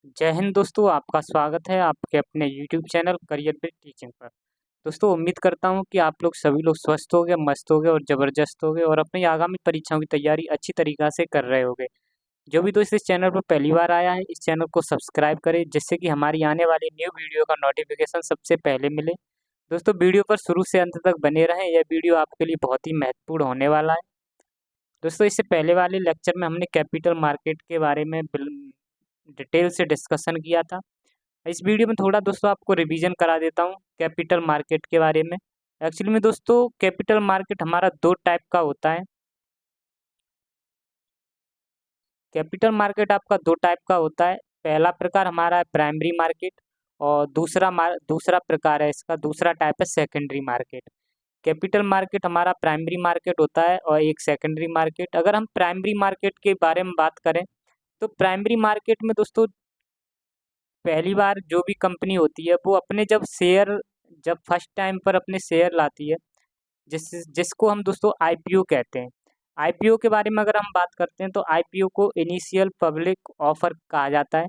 जय हिंद दोस्तों, आपका स्वागत है आपके अपने YouTube channel career with teaching पर। दोस्तों उम्मीद करता हूं कि आप लोग सभी लोग स्वस्थ होंगे, मस्त होंगे और ज़बरदस्त होंगे और अपनी आगामी परीक्षाओं की तैयारी अच्छी तरीक़ा से कर रहे होंगे। जो भी दोस्त इस चैनल पर पहली बार आया है, इस चैनल को सब्सक्राइब करें जिससे कि हमारी आने वाली न्यू वीडियो का नोटिफिकेशन सबसे पहले मिले। दोस्तों वीडियो पर शुरू से अंत तक बने रहें, यह वीडियो आपके लिए बहुत ही महत्वपूर्ण होने वाला है। दोस्तों इससे पहले वाले लेक्चर में हमने कैपिटल मार्केट के बारे में डिटेल से डिस्कशन किया था। इस वीडियो में थोड़ा दोस्तों आपको रिवीजन करा देता हूँ कैपिटल मार्केट के बारे में। एक्चुअली में दोस्तों कैपिटल मार्केट हमारा दो टाइप का होता है। कैपिटल मार्केट आपका दो टाइप का होता है। पहला प्रकार हमारा है प्राइमरी मार्केट और दूसरा प्रकार है इसका दूसरा टाइप है सेकेंडरी मार्केट। कैपिटल मार्केट हमारा प्राइमरी मार्केट होता है और एक सेकेंडरी मार्केट। अगर हम प्राइमरी मार्केट के बारे में बात करें तो प्राइमरी मार्केट में दोस्तों पहली बार जो भी कंपनी होती है वो अपने जब फर्स्ट टाइम पर अपने शेयर लाती है जिसको हम दोस्तों आईपीओ कहते हैं। आईपीओ के बारे में अगर हम बात करते हैं तो आईपीओ को इनिशियल पब्लिक ऑफर कहा जाता है।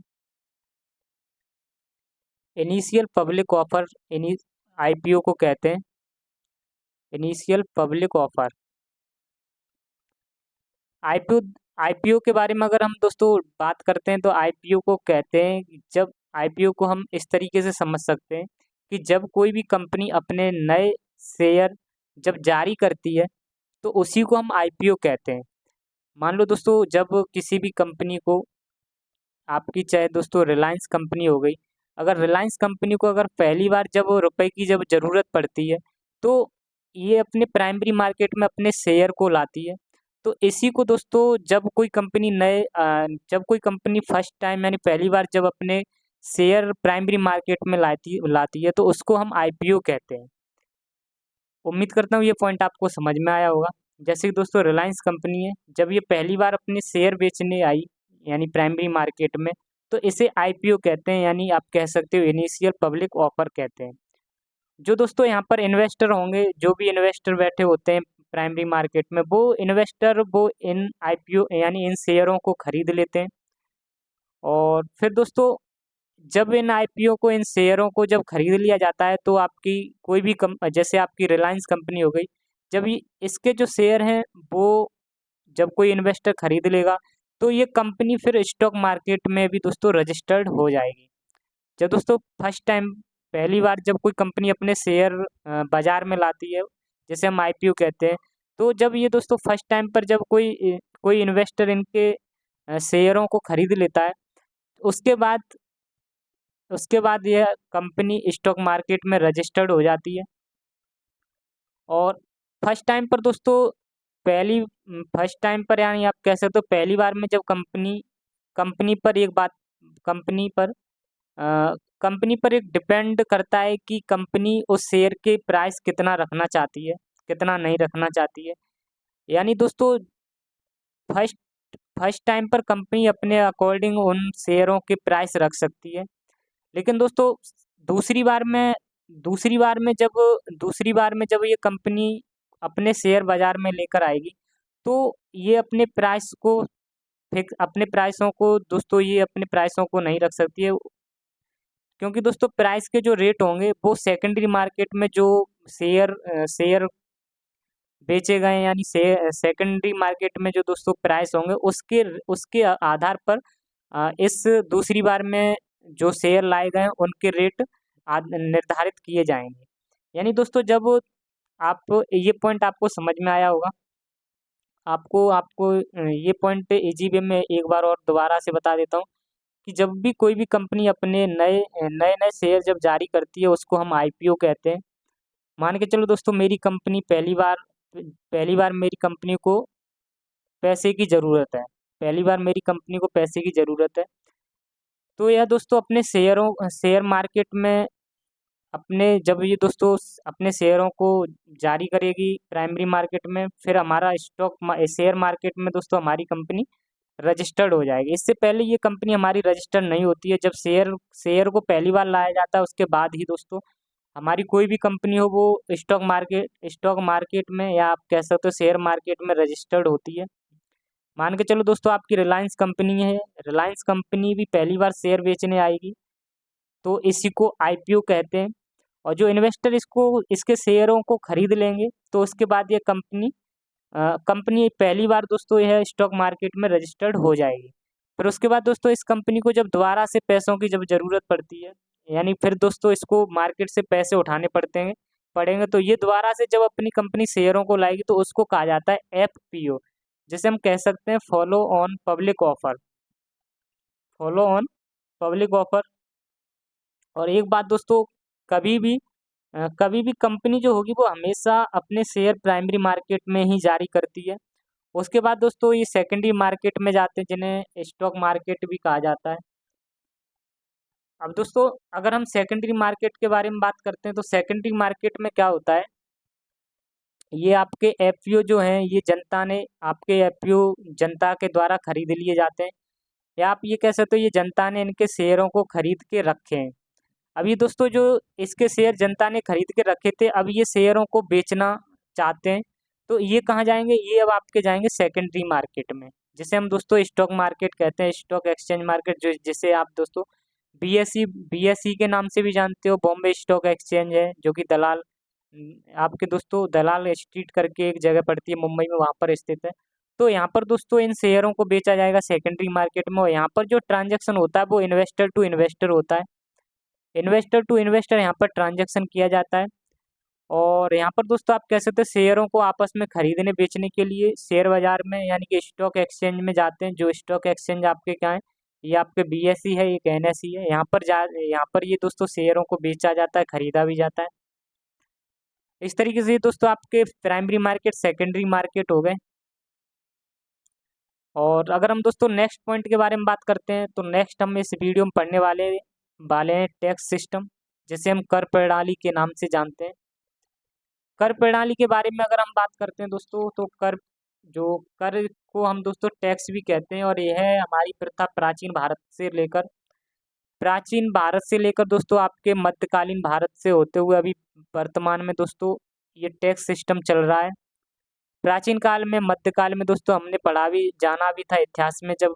इनिशियल पब्लिक ऑफर आईपीओ को कहते हैं initial public offer. IPO IPO के बारे में अगर हम दोस्तों बात करते हैं तो आईपीओ को कहते हैं जब आईपीओ को हम इस तरीके से समझ सकते हैं कि जब कोई भी कंपनी अपने नए शेयर जब जारी करती है तो उसी को हम आईपीओ कहते हैं। मान लो दोस्तों जब किसी भी कंपनी को आपकी चाहे दोस्तों रिलायंस कंपनी हो गई, अगर रिलायंस कंपनी को अगर पहली बार जब रुपए की जब ज़रूरत पड़ती है तो ये अपने प्राइमरी मार्केट में अपने शेयर को लाती है। तो इसी को दोस्तों जब कोई कंपनी फर्स्ट टाइम यानी पहली बार जब अपने शेयर प्राइमरी मार्केट में लाती है तो उसको हम आईपीओ कहते हैं। उम्मीद करता हूँ ये पॉइंट आपको समझ में आया होगा। जैसे कि दोस्तों रिलायंस कंपनी है, जब ये पहली बार अपने शेयर बेचने आई यानी प्राइमरी मार्केट में तो इसे आईपीओ कहते हैं, यानी आप कह सकते हो इनिशियल पब्लिक ऑफर कहते हैं। जो दोस्तों यहाँ पर इन्वेस्टर होंगे, जो भी इन्वेस्टर बैठे होते हैं प्राइमरी मार्केट में, वो इन आईपीओ यानी इन शेयरों को खरीद लेते हैं। और फिर दोस्तों जब इन आईपीओ को इन शेयरों को जब खरीद लिया जाता है तो आपकी कोई भी जैसे आपकी रिलायंस कंपनी हो गई, जब ये इसके जो शेयर हैं वो जब कोई इन्वेस्टर खरीद लेगा तो ये कंपनी फिर स्टॉक मार्केट में भी दोस्तों रजिस्टर्ड हो जाएगी। जब दोस्तों फर्स्ट टाइम पहली बार जब कोई कंपनी अपने शेयर बाजार में लाती है, जैसे हम आईपीओ कहते हैं, तो जब ये दोस्तों फर्स्ट टाइम पर जब कोई इन्वेस्टर इनके शेयरों को खरीद लेता है, उसके बाद उसके बाद यह कंपनी स्टॉक मार्केट में रजिस्टर्ड हो जाती है। और फर्स्ट टाइम पर दोस्तों फर्स्ट टाइम पर यानी आप कह सकते हो पहली बार में जब कंपनी पर एक बात कंपनी पर कंपनी पर एक डिपेंड करता है कि कंपनी उस शेयर के प्राइस कितना रखना चाहती है, कितना नहीं रखना चाहती है। यानी दोस्तों फर्स्ट फर्स्ट टाइम पर कंपनी अपने अकॉर्डिंग उन शेयरों के प्राइस रख सकती है। लेकिन दोस्तों दूसरी बार में दूसरी बार में जब दूसरी बार में जब ये कंपनी अपने शेयर बाजार में लेकर आएगी तो ये अपने प्राइसों को दोस्तों ये अपने प्राइसों को नहीं रख सकती है, क्योंकि दोस्तों प्राइस के जो रेट होंगे वो सेकेंडरी मार्केट में जो शेयर बेचे गए यानी सेकेंडरी मार्केट में जो दोस्तों प्राइस होंगे उसके उसके आधार पर इस दूसरी बार में जो शेयर लाए गए हैं उनके रेट निर्धारित किए जाएंगे। यानी दोस्तों जब आप ये पॉइंट आपको समझ में आया होगा, आपको आपको ये पॉइंट इजी वे में एक बार और दोबारा से बता देता हूँ कि जब भी कोई भी कंपनी अपने नए नए नए शेयर जब जारी करती है उसको हम आईपीओ कहते हैं। मान के चलो दोस्तों पहली बार मेरी कंपनी को पैसे की ज़रूरत है, पहली बार मेरी कंपनी को पैसे की ज़रूरत है, तो यह दोस्तों अपने शेयर मार्केट में अपने शेयरों को जारी करेगी प्राइमरी मार्केट में, फिर हमारा शेयर मार्केट में दोस्तों हमारी कंपनी रजिस्टर्ड हो जाएगी। इससे पहले ये कंपनी हमारी रजिस्टर्ड नहीं होती है। जब शेयर को पहली बार लाया जाता है उसके बाद ही दोस्तों हमारी कोई भी कंपनी हो वो स्टॉक मार्केट में या आप कह सकते हो शेयर मार्केट में रजिस्टर्ड होती है। मान के चलो दोस्तों आपकी रिलायंस कंपनी है, रिलायंस कंपनी भी पहली बार शेयर बेचने आएगी, तो इसी को आईपीओ कहते हैं। और जो इन्वेस्टर इसके शेयरों को खरीद लेंगे, तो उसके बाद ये कंपनी पहली बार दोस्तों यह स्टॉक मार्केट में रजिस्टर्ड हो जाएगी। फिर उसके बाद दोस्तों इस कंपनी को जब दोबारा से पैसों की जब ज़रूरत पड़ती है, यानी फिर दोस्तों इसको मार्केट से पैसे उठाने पड़ेंगे, तो ये दोबारा से जब अपनी कंपनी शेयरों को लाएगी, तो उसको कहा जाता है एफपीओ, जिसे हम कह सकते हैं follow on public offer. Follow on public offer. और एक बात दोस्तों, कभी भी कभी भी कंपनी जो होगी वो हमेशा अपने शेयर प्राइमरी मार्केट में ही जारी करती है। उसके बाद दोस्तों ये सेकेंडरी मार्केट में जाते हैं, जिन्हें स्टॉक मार्केट भी कहा जाता है। अब दोस्तों अगर हम सेकेंडरी मार्केट के बारे में बात करते हैं, तो सेकेंडरी मार्केट में क्या होता है, ये आपके एफपीओ जो हैं, ये आपके एफपीओ जनता के द्वारा खरीद लिए जाते हैं, या आप ये कह सकते हो ये जनता ने इनके शेयरों को खरीद के रखे हैं। अब ये दोस्तों जो इसके शेयर जनता ने खरीद के रखे थे, अब ये शेयरों को बेचना चाहते हैं, तो ये कहाँ जाएंगे, ये अब आपके जाएंगे सेकेंडरी मार्केट में, जिसे हम दोस्तों स्टॉक मार्केट कहते हैं, स्टॉक एक्सचेंज मार्केट, जो जिसे आप दोस्तों बीएसई के नाम से भी जानते हो। बॉम्बे स्टॉक एक्सचेंज है, जो कि आपके दोस्तों दलाल स्ट्रीट करके एक जगह पड़ती है मुंबई में, वहाँ पर स्थित है। तो यहाँ पर दोस्तों इन शेयरों को बेचा जाएगा सेकेंडरी मार्केट में, और यहाँ पर जो ट्रांजैक्शन होता है वो इन्वेस्टर टू इन्वेस्टर होता है। इन्वेस्टर टू इन्वेस्टर यहाँ पर ट्रांजैक्शन किया जाता है। और यहाँ पर दोस्तों आप कह सकते हैं शेयरों को आपस में खरीदने बेचने के लिए शेयर बाजार में, यानी कि स्टॉक एक्सचेंज में जाते हैं। जो स्टॉक एक्सचेंज आपके क्या है, ये आपके बीएसई है, एक एनएसई है। यहाँ पर ये दोस्तों शेयरों को बेचा जाता है, खरीदा भी जाता है। इस तरीके से दोस्तों आपके प्राइमरी मार्केट सेकेंडरी मार्केट हो गए। और अगर हम दोस्तों नेक्स्ट पॉइंट के बारे में बात करते हैं, तो नेक्स्ट हम इस वीडियो में पढ़ने वाले वाले हैं टैक्स सिस्टम, जिसे हम कर प्रणाली के नाम से जानते हैं। कर प्रणाली के बारे में अगर हम बात करते हैं दोस्तों, तो कर को हम दोस्तों टैक्स भी कहते हैं, और यह हमारी प्रथा प्राचीन भारत से लेकर दोस्तों आपके मध्यकालीन भारत से होते हुए अभी वर्तमान में दोस्तों ये टैक्स सिस्टम चल रहा है। प्राचीन काल में, मध्यकाल में दोस्तों हमने पढ़ा भी जाना भी था इतिहास में, जब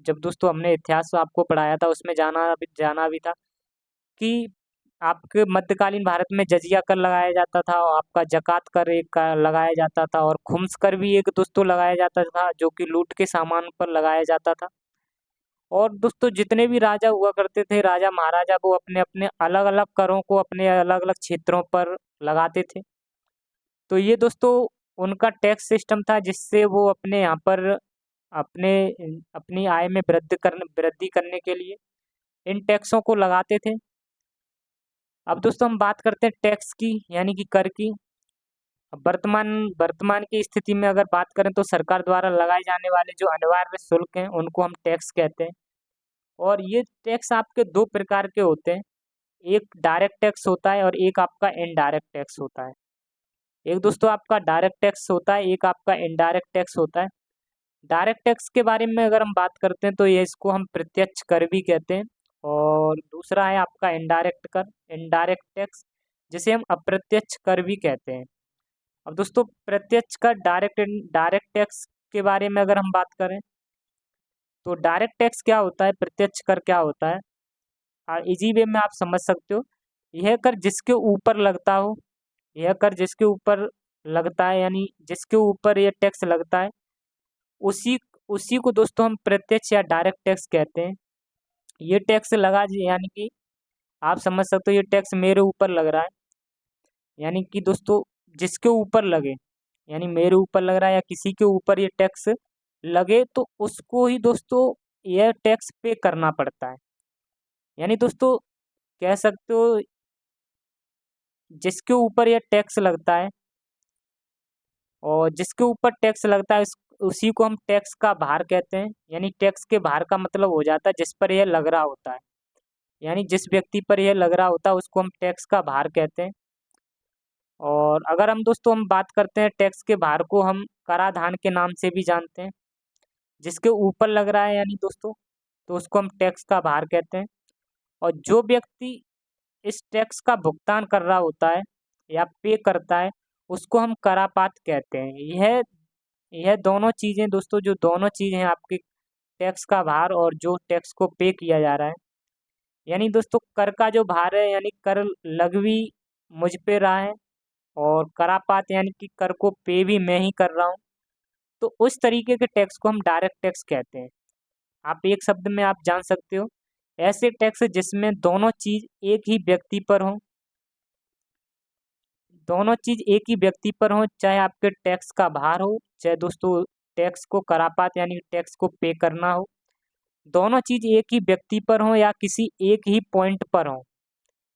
जब दोस्तों हमने इतिहास आपको पढ़ाया था, उसमें जाना भी था कि आपके मध्यकालीन भारत में जजिया कर लगाया जाता था, और आपका जकात कर एक का लगाया जाता था, और खुम्स कर भी एक दोस्तों लगाया जाता था, जो कि लूट के सामान पर लगाया जाता था। और दोस्तों जितने भी राजा हुआ करते थे, राजा महाराजा, वो अपने अपने अलग अलग करों को अपने अलग अलग क्षेत्रों पर लगाते थे। तो ये दोस्तों उनका टैक्स सिस्टम था, जिससे वो अपने यहाँ पर अपने अपनी आय में वृद्धि करने के लिए इन टैक्सों को लगाते थे। अब दोस्तों हम बात करते हैं टैक्स की, यानी कि कर की। अब वर्तमान वर्तमान की स्थिति में अगर बात करें, तो सरकार द्वारा लगाए जाने वाले जो अनिवार्य शुल्क हैं, उनको हम टैक्स कहते हैं। और ये टैक्स आपके दो प्रकार के होते हैं, एक डायरेक्ट टैक्स होता है और एक आपका इनडायरेक्ट टैक्स होता है। एक दोस्तों आपका डायरेक्ट टैक्स होता है, एक आपका इनडायरेक्ट टैक्स होता है। डायरेक्ट टैक्स के बारे में अगर हम बात करते हैं, तो ये इसको हम प्रत्यक्ष कर भी कहते हैं। और दूसरा है आपका इनडायरेक्ट टैक्स, जिसे हम अप्रत्यक्ष कर भी कहते हैं। अब दोस्तों प्रत्यक्ष कर, डायरेक्ट टैक्स के बारे में अगर हम बात करें, तो डायरेक्ट टैक्स क्या होता है, प्रत्यक्ष कर क्या होता है, इजी वे में आप समझ सकते हो। यह कर जिसके ऊपर लगता हो, यह कर जिसके ऊपर लगता है, यानी जिसके ऊपर यह टैक्स लगता है, उसी उसी को दोस्तों हम प्रत्यक्ष या डायरेक्ट टैक्स कहते हैं। ये टैक्स यानी कि आप समझ सकते हो ये टैक्स मेरे ऊपर लग रहा है, यानी कि दोस्तों जिसके ऊपर लगे, यानी मेरे ऊपर लग रहा है या किसी के ऊपर ये टैक्स लगे, तो उसको ही दोस्तों यह टैक्स पे करना पड़ता है। यानी दोस्तों कह सकते हो जिसके ऊपर यह टैक्स लगता है, और जिसके ऊपर टैक्स लगता है उसी को हम टैक्स का भार कहते हैं। यानी टैक्स के भार का मतलब हो जाता है जिस पर यह लग रहा होता है, यानी जिस व्यक्ति पर यह लग रहा होता है उसको हम टैक्स का भार कहते हैं। और अगर हम बात करते हैं टैक्स के भार को हम कराधान के नाम से भी जानते हैं। जिसके ऊपर लग रहा है यानी दोस्तों, तो उसको हम टैक्स का भार कहते हैं। और जो व्यक्ति इस टैक्स का भुगतान कर रहा होता है या पे करता है, उसको हम करापात कहते हैं। यह यह दोनों चीज़ें दोस्तों, जो दोनों चीज़ हैं आपके टैक्स का भार और जो टैक्स को पे किया जा रहा है, यानी दोस्तों कर का जो भार है, यानी कर लग भी मुझ पे रहा है और करापात यानी कि कर को पे भी मैं ही कर रहा हूँ। तो उस तरीके के टैक्स को हम डायरेक्ट टैक्स कहते हैं। आप एक शब्द में आप जान सकते हो, ऐसे टैक्स जिसमें दोनों चीज एक ही व्यक्ति पर हो, दोनों चीज एक ही व्यक्ति पर हो, चाहे आपके टैक्स का भार हो, चाहे दोस्तों टैक्स को करापात यानी टैक्स को पे करना हो, दोनों चीज एक ही व्यक्ति पर हो या किसी एक ही पॉइंट पर हो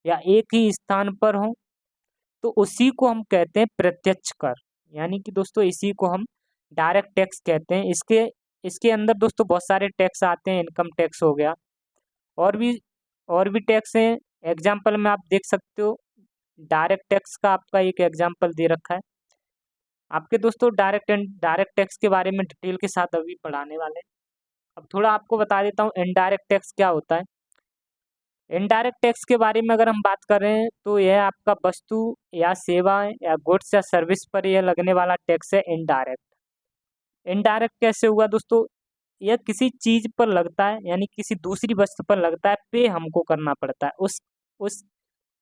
या एक ही स्थान पर हो, तो उसी को हम कहते हैं प्रत्यक्ष कर। यानी कि दोस्तों इसी को हम डायरेक्ट टैक्स कहते हैं। इसके इसके अंदर दोस्तों बहुत सारे टैक्स आते हैं, इनकम टैक्स हो गया, और भी और भी टैक्स हैं। एग्जाम्पल में आप देख सकते हो, डायरेक्ट टैक्स का आपका एक एग्जाम्पल दे रखा है आपके दोस्तों। डायरेक्ट टैक्स के बारे में डिटेल के साथ अभी पढ़ाने वाले हैं। अब थोड़ा आपको बता देता हूँ इनडायरेक्ट टैक्स क्या होता है। इनडायरेक्ट टैक्स के बारे में अगर हम बात करें तो यह आपका वस्तु या सेवाएं या गुड्स या सर्विस पर यह लगने वाला टैक्स है इनडायरेक्ट। इनडायरेक्ट कैसे हुआ दोस्तों, यह किसी चीज पर लगता है, यानी किसी दूसरी वस्तु पर लगता है, पे हमको करना पड़ता है, उस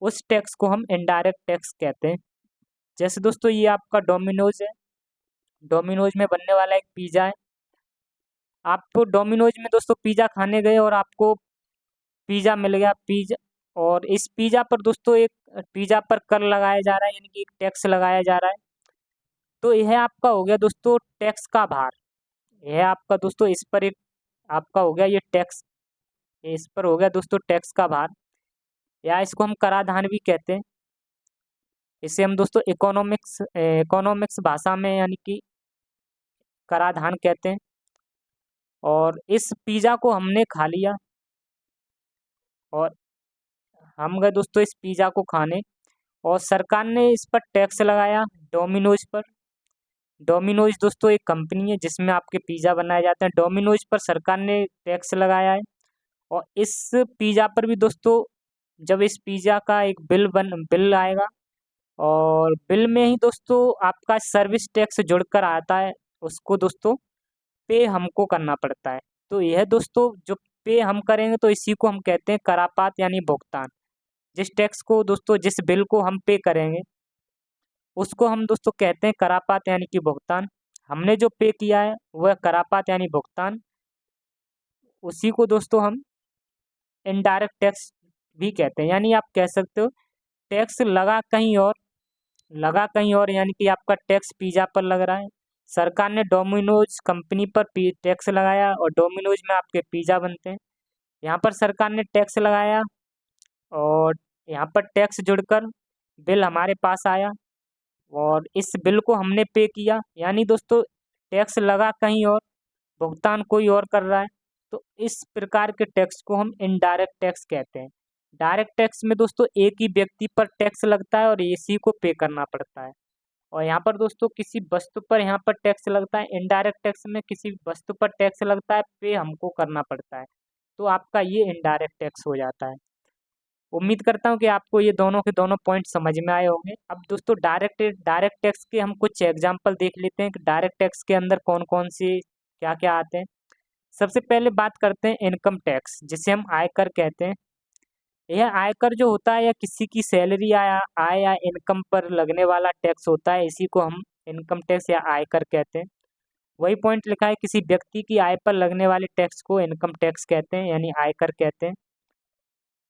उस टैक्स को हम इनडायरेक्ट टैक्स कहते हैं। जैसे दोस्तों ये आपका डोमिनोज है, डोमिनोज में बनने वाला एक पिज़्ज़ा है। आप तो डोमिनोज में दोस्तों पिज़्ज़ा खाने गए और आपको पिज़्ज़ा मिल गया, पिज़्ज़ा, और इस पिज़्ज़ा पर दोस्तों एक पिज़्ज़ा पर कर लगाया जा रहा है, यानी कि एक टैक्स लगाया जा रहा है। तो यह आपका हो गया दोस्तों टैक्स का भार। यह आपका दोस्तों इस पर एक आपका हो गया ये टैक्स, इस पर हो गया दोस्तों टैक्स का भार, या इसको हम कराधान भी कहते हैं। इसे हम दोस्तों इकोनॉमिक्स भाषा में यानी कि कराधान कहते हैं। और इस पिज़्ज़ा को हमने खा लिया और हम गए दोस्तों इस पिज़्ज़ा को खाने, और सरकार ने इस पर टैक्स लगाया डोमिनोज पर। डोमिनोज दोस्तों एक कंपनी है जिसमें आपके पिज़्ज़ा बनाए जाते हैं। डोमिनोज पर सरकार ने टैक्स लगाया है, और इस पिज़्ज़ा पर भी दोस्तों जब इस पिज़्ज़ा का एक बिल आएगा, और बिल में ही दोस्तों आपका सर्विस टैक्स जुड़कर आता है, उसको दोस्तों पे हमको करना पड़ता है। तो यह दोस्तों जो पे हम करेंगे तो इसी को हम कहते हैं करापात यानी भुगतान। जिस टैक्स को दोस्तों जिस बिल को हम पे करेंगे उसको हम दोस्तों कहते हैं करापात यानी कि भुगतान। हमने जो पे किया है वह करापात यानी भुगतान, उसी को दोस्तों हम इनडायरेक्ट टैक्स भी कहते हैं। यानी आप कह सकते हो टैक्स लगा कहीं और, यानी कि आपका टैक्स पिज़्ज़ा पर लग रहा है। सरकार ने डोमिनोज कंपनी पर टैक्स लगाया और डोमिनोज में आपके पिज़्ज़ा बनते हैं। यहाँ पर सरकार ने टैक्स लगाया और यहाँ पर टैक्स जुड़कर बिल हमारे पास आया और इस बिल को हमने पे किया। यानी दोस्तों टैक्स लगा कहीं और, भुगतान कोई और कर रहा है। तो इस प्रकार के टैक्स को हम इनडायरेक्ट टैक्स कहते हैं। डायरेक्ट टैक्स में दोस्तों एक ही व्यक्ति पर टैक्स लगता है और इसी को पे करना पड़ता है। और यहाँ पर दोस्तों किसी वस्तु पर यहाँ पर टैक्स लगता है, इनडायरेक्ट टैक्स में किसी वस्तु पर टैक्स लगता है, पे हमको करना पड़ता है। तो आपका ये इनडायरेक्ट टैक्स हो जाता है। उम्मीद करता हूँ कि आपको ये दोनों के दोनों पॉइंट समझ में आए होंगे। अब दोस्तों डायरेक्ट टैक्स के हम कुछ एग्जांपल देख लेते हैं कि डायरेक्ट टैक्स के अंदर कौन कौन सी क्या क्या आते हैं। सबसे पहले बात करते हैं इनकम टैक्स, जिसे हम आयकर कहते हैं। यह आयकर जो होता है यह किसी की सैलरी आय या इनकम पर लगने वाला टैक्स होता है, इसी को हम इनकम टैक्स या आयकर कहते हैं। वही पॉइंट लिखा है, किसी व्यक्ति की आय पर लगने वाले टैक्स को इनकम टैक्स कहते हैं यानी आयकर कहते हैं।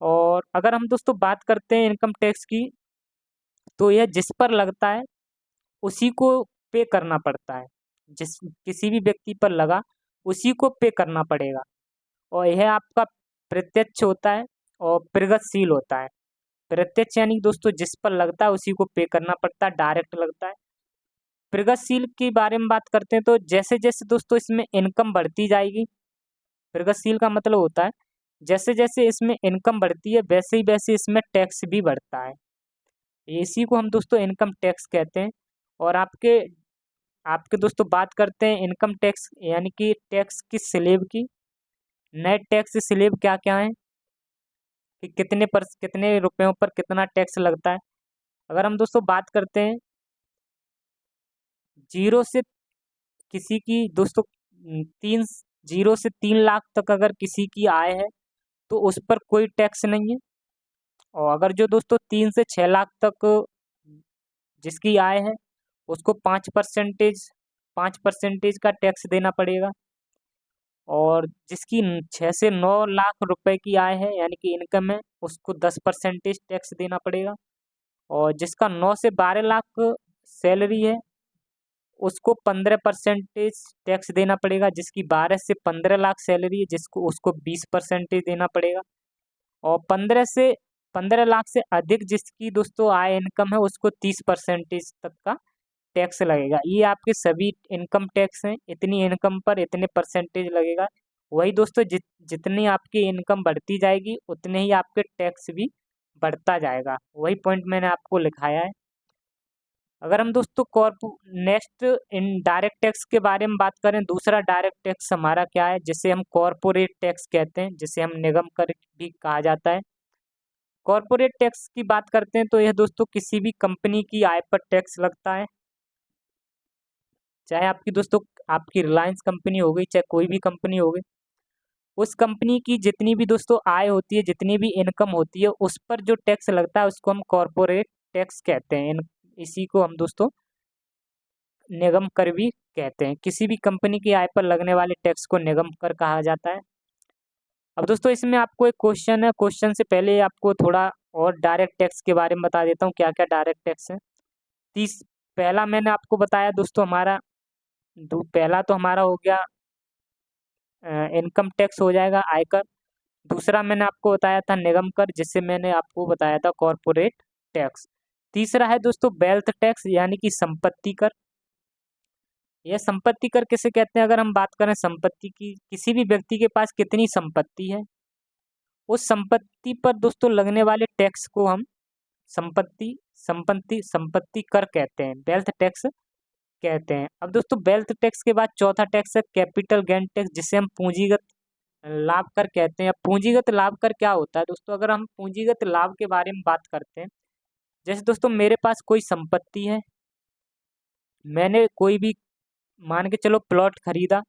और अगर हम दोस्तों बात करते हैं इनकम टैक्स की, तो यह जिस पर लगता है उसी को पे करना पड़ता है। जिस किसी भी व्यक्ति पर लगा उसी को पे करना पड़ेगा, और यह आपका प्रत्यक्ष होता है और प्रगतिशील होता है। प्रत्यक्ष यानी दोस्तों जिस पर लगता है उसी को पे करना पड़ता है, डायरेक्ट लगता है। प्रगतिशील के बारे में बात करते हैं तो जैसे जैसे दोस्तों इसमें इनकम बढ़ती जाएगी, प्रगतिशील का मतलब होता है जैसे जैसे इसमें इनकम बढ़ती है वैसे ही वैसे इसमें टैक्स भी बढ़ता है। इसी को हम दोस्तों इनकम टैक्स कहते हैं। और आपके आपके दोस्तों बात करते हैं इनकम टैक्स यानी कि टैक्स की स्लेब की। नए टैक्स स्लेब क्या क्या है कि कितने रुपयों पर कितना टैक्स लगता है। अगर हम दोस्तों बात करते हैं जीरो से किसी की दोस्तों 0 से 3 लाख तक अगर किसी की आय है तो उस पर कोई टैक्स नहीं है। और अगर जो दोस्तों 3 से 6 लाख तक जिसकी आय है उसको 5% का टैक्स देना पड़ेगा। और जिसकी 6 से 9 लाख रुपए की आय है यानी कि इनकम है उसको 10% टैक्स देना पड़ेगा। और जिसका 9 से 12 लाख सैलरी है उसको 15% टैक्स देना पड़ेगा। जिसकी 12 से 15 लाख सैलरी है जिसको उसको 20% देना पड़ेगा। और 15 लाख से अधिक जिसकी दोस्तों आय इनकम है उसको 30% तक का टैक्स लगेगा। ये आपके सभी इनकम टैक्स हैं, इतनी इनकम पर इतने परसेंटेज लगेगा। वही दोस्तों जितनी आपकी इनकम बढ़ती जाएगी उतने ही आपके टैक्स भी बढ़ता जाएगा। वही पॉइंट मैंने आपको लिखाया है। अगर हम दोस्तों नेक्स्ट इन डायरेक्ट टैक्स के बारे में बात करें, दूसरा डायरेक्ट टैक्स हमारा क्या है जिसे हम कॉरपोरेट टैक्स कहते हैं, जिसे हम निगम कर भी कहा जाता है। कॉरपोरेट टैक्स की बात करते हैं तो यह दोस्तों किसी भी कंपनी की आय पर टैक्स लगता है। चाहे आपकी दोस्तों आपकी रिलायंस कंपनी हो गई, चाहे कोई भी कंपनी हो गई, उस कंपनी की जितनी भी दोस्तों आय होती है, जितनी भी इनकम होती है, उस पर जो टैक्स लगता है उसको हम कॉरपोरेट टैक्स कहते हैं। इसी को हम दोस्तों निगम कर भी कहते हैं। किसी भी कंपनी की आय पर लगने वाले टैक्स को निगम कर कहा जाता है। अब दोस्तों इसमें आपको एक क्वेश्चन है, क्वेश्चन से पहले आपको थोड़ा और डायरेक्ट टैक्स के बारे में बता देता हूँ क्या क्या डायरेक्ट टैक्स है। तीस पहला मैंने आपको बताया दोस्तों हमारा पहला तो हमारा हो गया इनकम टैक्स हो जाएगा, आयकर। दूसरा मैंने आपको बताया था निगम कर, जिससे मैंने आपको बताया था कॉरपोरेट टैक्स। तीसरा है दोस्तों वेल्थ टैक्स यानी कि संपत्ति कर। यह संपत्ति कर किसे कहते हैं? अगर हम बात करें संपत्ति की, किसी भी व्यक्ति के पास कितनी संपत्ति है उस संपत्ति पर दोस्तों लगने वाले टैक्स को हम संपत्ति कर कहते हैं, वेल्थ टैक्स कहते हैं। अब दोस्तों वेल्थ टैक्स के बाद चौथा टैक्स है कैपिटल गेन टैक्स, जिसे हम पूंजीगत लाभ कर कहते हैं। अब पूंजीगत लाभ कर क्या होता है दोस्तों? अगर हम पूंजीगत लाभ के बारे में बात करते हैं, जैसे दोस्तों मेरे पास कोई संपत्ति है, मैंने कोई भी मान के चलो प्लॉट खरीदा,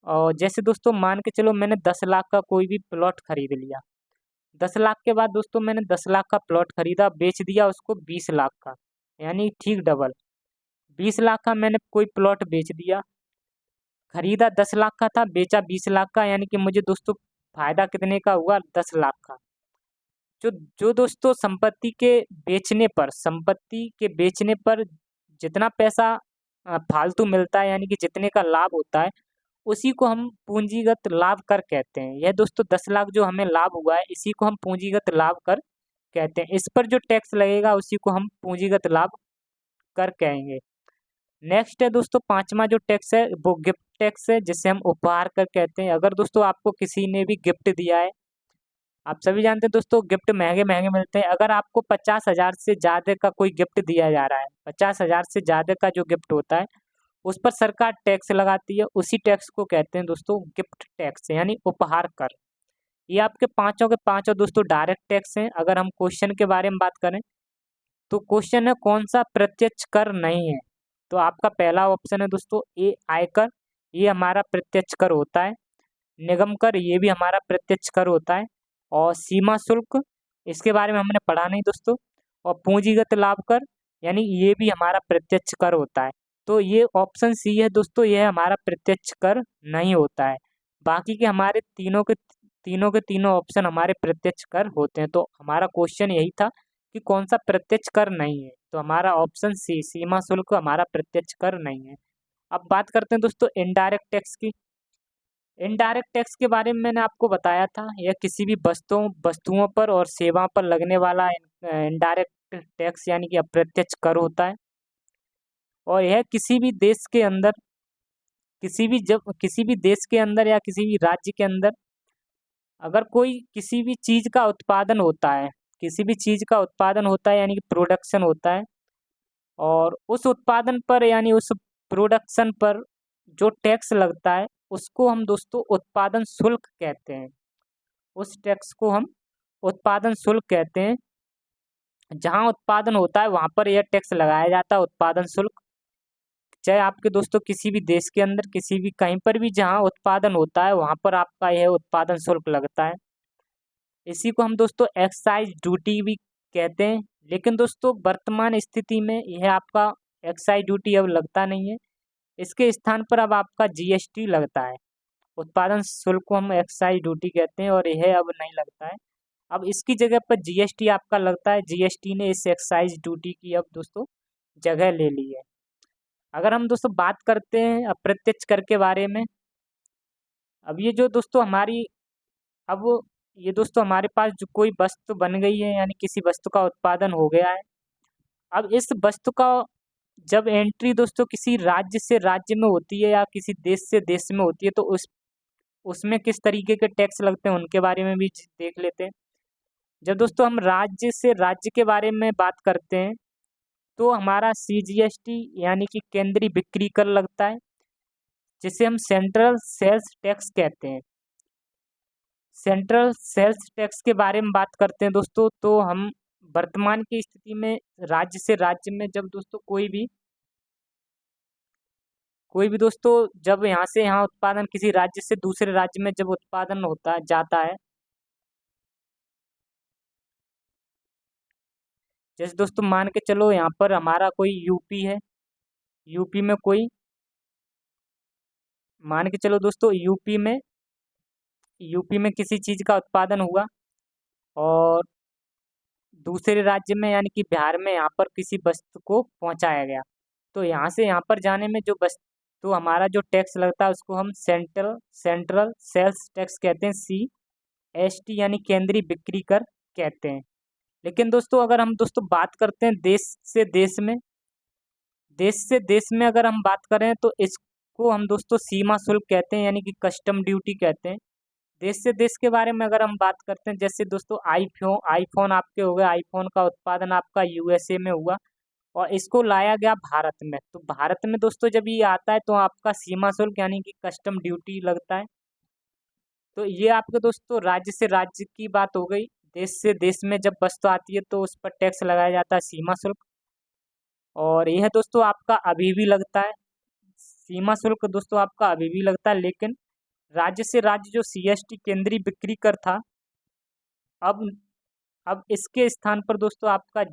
और जैसे दोस्तों मान के चलो मैंने 10 लाख का कोई भी प्लॉट खरीद लिया। 10 लाख के बाद दोस्तों मैंने 10 लाख का प्लॉट खरीदा, बेच दिया उसको 20 लाख का, यानी ठीक डबल। 20 लाख का मैंने कोई प्लॉट बेच दिया, खरीदा 10 लाख का था, बेचा 20 लाख का, यानी कि मुझे दोस्तों फायदा कितने का हुआ? 10 लाख का। जो जो दोस्तों संपत्ति के बेचने पर जितना पैसा फालतू मिलता है, यानी कि जितने का लाभ होता है, उसी को हम पूंजीगत लाभ कर कहते हैं। यह दोस्तों 10 लाख जो हमें लाभ हुआ है इसी को हम पूंजीगत लाभ कर कहते हैं। इस पर जो टैक्स लगेगा उसी को हम पूंजीगत लाभ कर कहेंगे। नेक्स्ट है दोस्तों पांचवा जो टैक्स है वो गिफ्ट टैक्स है, जिसे हम उपहार कर कहते हैं। अगर दोस्तों आपको किसी ने भी गिफ्ट दिया है, आप सभी जानते हैं दोस्तों गिफ्ट महंगे महंगे मिलते हैं। अगर आपको 50,000 से ज़्यादा का कोई गिफ्ट दिया जा रहा है, 50,000 से ज़्यादा का जो गिफ्ट होता है उस पर सरकार टैक्स लगाती है, उसी टैक्स को कहते हैं दोस्तों गिफ्ट टैक्स यानी उपहार कर। ये आपके पांचों के पांचों दोस्तों डायरेक्ट टैक्स हैं। अगर हम क्वेश्चन के बारे में बात करें तो क्वेश्चन है कौन सा प्रत्यक्ष कर नहीं है? तो आपका पहला ऑप्शन है दोस्तों ए आयकर, ये हमारा प्रत्यक्ष कर होता है। निगम कर, ये भी हमारा प्रत्यक्ष कर होता है। और सीमा शुल्क, इसके बारे में हमने पढ़ा नहीं दोस्तों। और पूंजीगत लाभ कर, यानी ये भी हमारा प्रत्यक्ष कर होता है। तो ये ऑप्शन सी है दोस्तों, यह हमारा प्रत्यक्ष कर नहीं होता है। बाकी के हमारे तीनों के तीनों ऑप्शन हमारे प्रत्यक्ष कर होते हैं। तो हमारा क्वेश्चन यही था कि कौन सा प्रत्यक्ष कर नहीं है, तो हमारा ऑप्शन सी सीमा शुल्क हमारा प्रत्यक्ष कर नहीं है। अब बात करते हैं दोस्तों इनडायरेक्ट टैक्स की। इनडायरेक्ट टैक्स के बारे में मैंने आपको बताया था, यह किसी भी वस्तुओं पर और सेवा पर लगने वाला इनडायरेक्ट टैक्स यानी कि अप्रत्यक्ष कर होता है। और यह किसी भी देश के अंदर या किसी भी राज्य के अंदर अगर कोई किसी भी चीज का उत्पादन होता है, यानी कि प्रोडक्शन होता है, और उस उत्पादन पर यानी उस प्रोडक्शन पर जो टैक्स लगता है उसको हम दोस्तों उत्पादन शुल्क कहते हैं। उस टैक्स को हम उत्पादन शुल्क कहते हैं। जहाँ उत्पादन होता है वहाँ पर यह टैक्स लगाया जाता है, उत्पादन शुल्क। चाहे आपके दोस्तों किसी भी देश के अंदर किसी भी कहीं पर भी जहाँ उत्पादन होता है वहाँ पर आपका यह उत्पादन शुल्क लगता है। इसी को हम दोस्तों एक्साइज ड्यूटी भी कहते हैं। लेकिन दोस्तों वर्तमान स्थिति में यह आपका एक्साइज ड्यूटी अब लगता नहीं है। इसके स्थान पर अब आपका जीएसटी लगता है। उत्पादन शुल्क को हम एक्साइज ड्यूटी कहते हैं और यह अब नहीं लगता है। अब इसकी जगह पर जीएसटी आपका लगता है। जीएसटी ने इस एक्साइज ड्यूटी की अब दोस्तों जगह ले ली है। अगर हम दोस्तों बात करते हैं अप्रत्यक्ष कर के बारे में, अब ये जो दोस्तों हमारी अब ये दोस्तों हमारे पास जो कोई वस्तु बन गई है यानी किसी वस्तु का उत्पादन हो गया है। अब इस वस्तु का जब एंट्री दोस्तों किसी राज्य से राज्य में होती है या किसी देश से देश में होती है तो उसमें किस तरीके के टैक्स लगते हैं उनके बारे में भी देख लेते हैं। जब दोस्तों हम राज्य से राज्य के बारे में बात करते हैं तो हमारा सीजीएसटी यानी कि केंद्रीय बिक्री कर लगता है, जिसे हम सेंट्रल सेल्स टैक्स कहते हैं। सेंट्रल सेल्स टैक्स के बारे में बात करते हैं दोस्तों, तो हम वर्तमान की स्थिति में राज्य से राज्य में जब दोस्तों कोई भी दोस्तों जब यहाँ से यहाँ उत्पादन किसी राज्य से दूसरे राज्य में जब उत्पादन होता जाता है, जैसे दोस्तों मान के चलो यहाँ पर हमारा कोई यूपी है, यूपी में कोई मान के चलो दोस्तों यूपी में किसी चीज़ का उत्पादन हुआ और दूसरे राज्य में यानी कि बिहार में यहाँ पर किसी वस्तु को पहुँचाया गया। तो यहाँ से यहाँ पर जाने में जो वस्तु तो हमारा जो टैक्स लगता है उसको हम सेंट्रल सेल्स टैक्स कहते हैं, सीएसटी यानी केंद्रीय बिक्री कर कहते हैं। लेकिन दोस्तों अगर हम दोस्तों बात करते हैं देश से देश में अगर हम बात करें तो इसको हम दोस्तों सीमा शुल्क कहते हैं यानी कि कस्टम ड्यूटी कहते हैं। देश से देश के बारे में अगर हम बात करते हैं, जैसे दोस्तों आईफोन आपके हो गए, आईफोन का उत्पादन आपका यूएसए में हुआ और इसको लाया गया भारत में। तो भारत में दोस्तों जब ये आता है तो आपका सीमा शुल्क यानी कि कस्टम ड्यूटी लगता है। तो ये आपके दोस्तों राज्य से राज्य की बात हो गई। देश से देश में जब वस्तु आती है तो उस पर टैक्स लगाया जाता है सीमा शुल्क, और यह दोस्तों आपका अभी भी लगता है। सीमा शुल्क दोस्तों आपका अभी भी लगता है, लेकिन राज्य से राज्य जो सीएसटी केंद्रीय बिक्री कर था, अब अब इसके स्थान पर दोस्तों आपका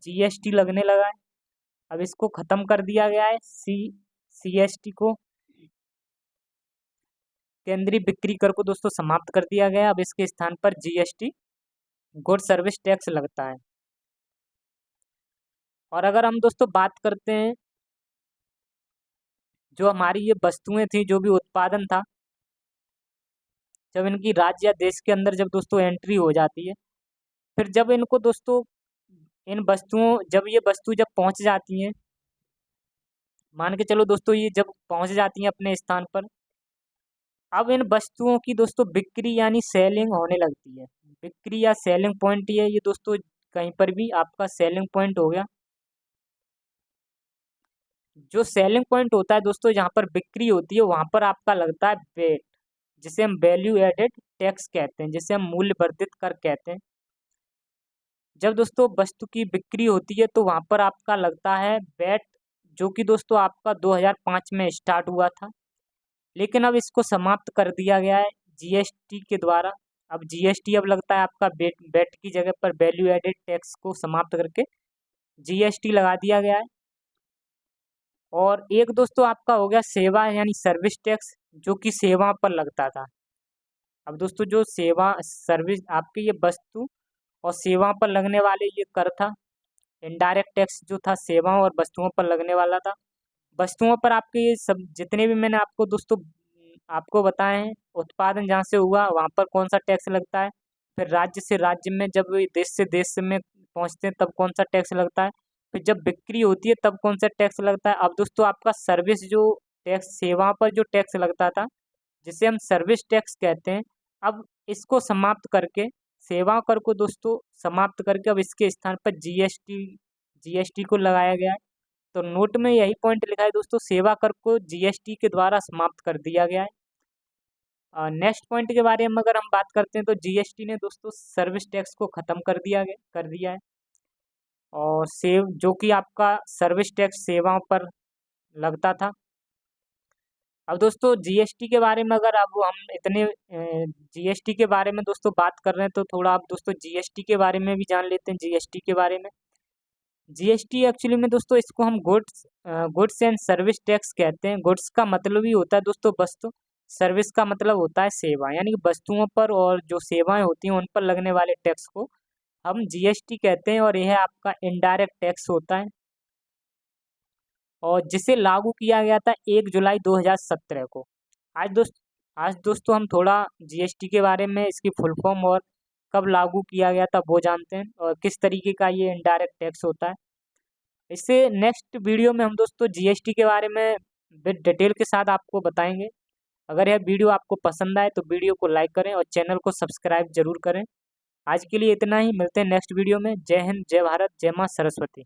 जीएसटी लगने लगा है। अब इसको खत्म कर दिया गया है, सीएसटी को, केंद्रीय बिक्री कर को दोस्तों समाप्त कर दिया गया है। अब इसके स्थान पर जीएसटी गुड सर्विस टैक्स लगता है। और अगर हम दोस्तों बात करते हैं जो हमारी ये वस्तुएं थी, जो भी उत्पादन था, जब इनकी राज्य या देश के अंदर जब दोस्तों एंट्री हो जाती है, फिर जब इनको दोस्तों जब ये वस्तु जब पहुंच जाती हैं, मान के चलो दोस्तों ये जब पहुंच जाती हैं अपने स्थान पर, अब इन वस्तुओं की दोस्तों बिक्री यानी सेलिंग होने लगती है। बिक्री या सेलिंग पॉइंट ये दोस्तों कहीं पर भी आपका सेलिंग पॉइंट हो गया। जो सेलिंग पॉइंट होता है दोस्तों जहाँ पर बिक्री होती है वहाँ पर आपका लगता है वेट, जिसे हम वैल्यू एडेड टैक्स कहते हैं, जिसे हम मूल्य वर्धित कर कहते हैं। जब दोस्तों वस्तु की बिक्री होती है तो वहाँ पर आपका लगता है वैट, जो कि दोस्तों आपका 2005 में स्टार्ट हुआ था, लेकिन अब इसको समाप्त कर दिया गया है जीएसटी के द्वारा। अब जीएसटी अब लगता है आपका वैट की जगह पर वैल्यू एडेड टैक्स को समाप्त करके जीएसटी लगा दिया गया है। और एक दोस्तों आपका हो गया सेवा यानी सर्विस टैक्स, जो कि सेवा पर लगता था। अब दोस्तों जो सेवा सर्विस आपके ये वस्तु और सेवा पर लगने वाले ये कर था, इनडायरेक्ट टैक्स जो था सेवा और वस्तुओं पर लगने वाला था। वस्तुओं पर आपके ये सब जितने भी मैंने आपको दोस्तों आपको बताए हैं, उत्पादन जहाँ से हुआ वहाँ पर कौन सा टैक्स लगता है, फिर राज्य से राज्य में जब ये देश से देश में पहुँचते हैं तब कौन सा टैक्स लगता है, फिर जब बिक्री होती है तब कौन सा टैक्स लगता है। अब दोस्तों आपका सर्विस जो टैक्स सेवा पर जो टैक्स लगता था, जिसे हम सर्विस टैक्स कहते हैं, अब इसको समाप्त करके सेवा कर को दोस्तों समाप्त करके अब इसके स्थान पर जीएसटी को लगाया गया है। तो नोट में यही पॉइंट लिखा है दोस्तों, सेवा कर को जीएसटी के द्वारा समाप्त कर दिया गया है। नेक्स्ट पॉइंट के बारे में अगर हम बात करते हैं तो जीएसटी ने दोस्तों सर्विस टैक्स को खत्म कर दिया है, और जो कि आपका सर्विस टैक्स सेवाओं पर लगता था। अब दोस्तों जीएसटी के बारे में अगर अब हम इतने जीएसटी के बारे में दोस्तों बात कर रहे हैं तो थोड़ा आप दोस्तों जीएसटी के बारे में भी जान लेते हैं जीएसटी के बारे में। जीएसटी एक्चुअली में दोस्तों इसको हम गुड्स एंड सर्विस टैक्स कहते हैं। गुड्स का मतलब ही होता है दोस्तों वस्तु, सर्विस का मतलब होता है सेवा, यानी कि वस्तुओं पर और जो सेवाएं होती हैं उन पर लगने वाले टैक्स को हम जीएसटी कहते हैं और यह आपका इनडायरेक्ट टैक्स होता है और जिसे लागू किया गया था 1 जुलाई 2017 को। आज दोस्तों हम थोड़ा जीएसटी के बारे में, इसकी फुल फॉर्म और कब लागू किया गया था वो जानते हैं और किस तरीके का ये इनडायरेक्ट टैक्स होता है। इससे नेक्स्ट वीडियो में हम दोस्तों जीएसटी के बारे में विद डिटेल के साथ आपको बताएंगे। अगर यह वीडियो आपको पसंद आए तो वीडियो को लाइक करें और चैनल को सब्सक्राइब जरूर करें। आज के लिए इतना ही, मिलते हैं नेक्स्ट वीडियो में। जय हिंद, जय भारत, जय माँ सरस्वती।